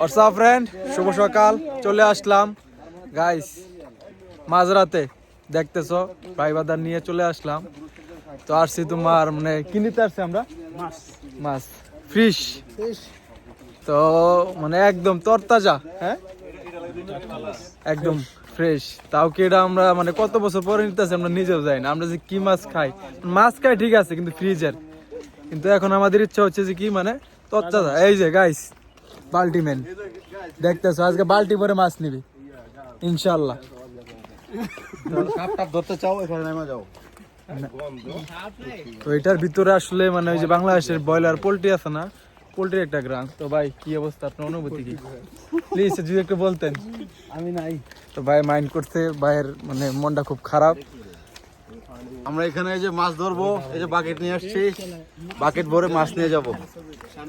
WhatsApp friend, শুভ সকাল। চলে আসলাম guys মাঝরাতে, দেখতেছো ভাই বাদার নিয়ে চলে আসলাম। তো আসছি তোমার মানে কি নিতে আসছি আমরা, মাছ ফিশ। তো মানে একদম তরতাজা, হ্যাঁ একদম ফ্রেশ। তাও কি এটা আমরা মানে কত বছর পরে নিতেছি আমরা নিজেও যাই না। আমরা যে কি মাছ খাই, মাছ খাই ঠিক আছে কিন্তু ফ্রিজের, কিন্তু এখন আমাদের ইচ্ছা হচ্ছে যে কি মানে তরতাজা। এই যে গাইস বাল্টি ম্যান দেখতেছো, আজকে বাল্টি ভরে মাছ নিবি ইনশাল্লাহ। ধরতে চাও এখানে নামা যাও। তো এটার ভিতরে আসলে মানে ওই যে বাংলাদেশের ব্রয়লার পোল্ট্রি আছে না, পোল্ট্রির একটা গ্রাম। তো ভাই কি অবস্থা, আপনার অনুভূতি কি প্লিজ যদি একটু বলতেন। আমি নাই। তো ভাই মাইন্ড করতে, ভাইয়ের মানে মনটা খুব খারাপ। আমরা এখানে এই যে মাছ ধরবো, এই যে বাকেট নিয়ে আসছি, বাকেট ভরে মাছ নিয়ে যাব।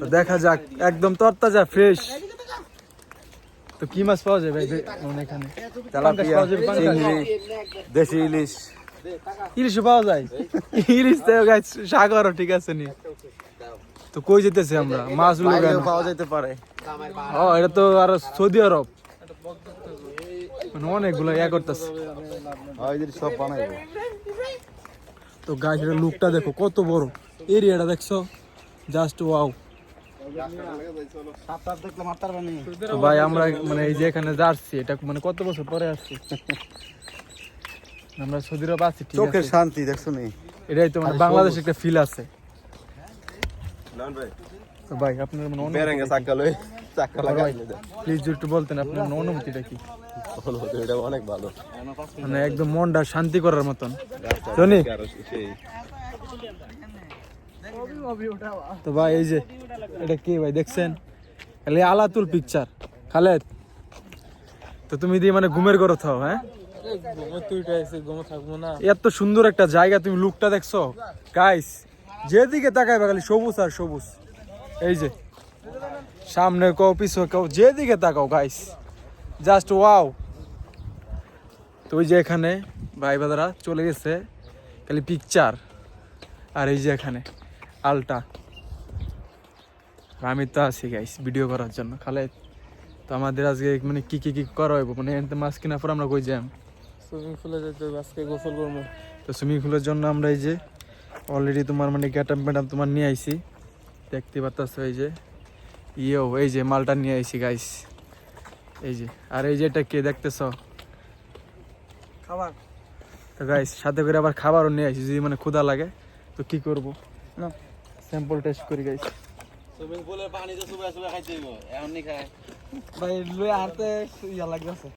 তো দেখা যাক, একদম তরতাজা ফ্রেশ। তো কি মাছ পাওয়া যায় ভাই মানে এখানে? তেলাপিয়া, চিংড়ি, দেশি ইলিশ। ইলিশও পাওয়া যায়? ইলিশ তো গাইস সাগরও ঠিক আছে নি। তো কই যেতেছি আমরা, মাছগুলো বাইরেও পাওয়া যেতে পারে। ও এটা তো আর সৌদি আরব, মানে অনেকগুলো ইয়া করতেছে। সব বানাইবো। তো গাইস এর লুকটা দেখো কত বড়, এরিয়াটা দেখছো, জাস্ট ওয়াও। তো ভাই আমরা মানে এই যে এখানে যাচ্ছি, এটা মানে কত বছর পরে আসছি আমরা সৌদি আরব আছি, ঠিক চোখের আছে। শান্তি দেখছো নি, এটাই তো মানে বাংলাদেশে একটা ফিল আছে। তো ভাই আপনার মানে বেরেঙ্গে চাক্কা লই, চাক্কা লাগাইলে দে। প্লিজ একটু বলতেন আপনার অনুভূতিটা কি? এটা অনেক ভালো, মানে একদম মনটা শান্তি করার মতন। শোনি তো ভাই এই যে এটা কি ভাই দেখছেন, খালি আলাতুল পিকচার খালেদ। তো তুমি দিয়ে মানে ঘুমের ঘরে থাও, হ্যাঁ এত সুন্দর একটা জায়গা, তুমি লুকটা দেখছো গাইস, যেদিকে তাকাইবা খালি সবুজ আর সবুজ। এই যে সামনে কও পিছনে কও, যেদিকে তাকাও গাইস জাস্ট ওয়াও। তো ওই যে এখানে ভাই বাদারা চলে গেছে খালি পিকচার, আর এই যে এখানে আলটা, আমি তো আছি গাইস ভিডিও করার জন্য খালেদ। তো আমাদের আজকে মানে কি কি কি করা হইব, মানে এনতে মাছ কিনা পর আমরা কই যাম? সুইমিং পুলে যেতে আজকে গোসল করবো। তো সুইমিং পুলের জন্য আমরা এই যে অলরেডি তোমার মানে গেটআপ ম্যাডাম তোমার নিয়ে আইছি, দেখতে পাচ্ছ। এই যে ইয়েও এই যে মালটা নিয়ে আইছি গাইস, এই যে। আর এই যে এটা কে দেখতেছ, খাবার। তো গাইস সাথে করে আবার খাবারও নিয়ে আইছি, যদি মানে ক্ষুধা লাগে তো কি করব না, স্যাম্পল টেস্ট করি গাইস। সুইমিং পুলের পানি তো সুবে সুবে খাইতে হইব, এখন নি খায় ভাই লই আনতে ইয়া লাগতেছে।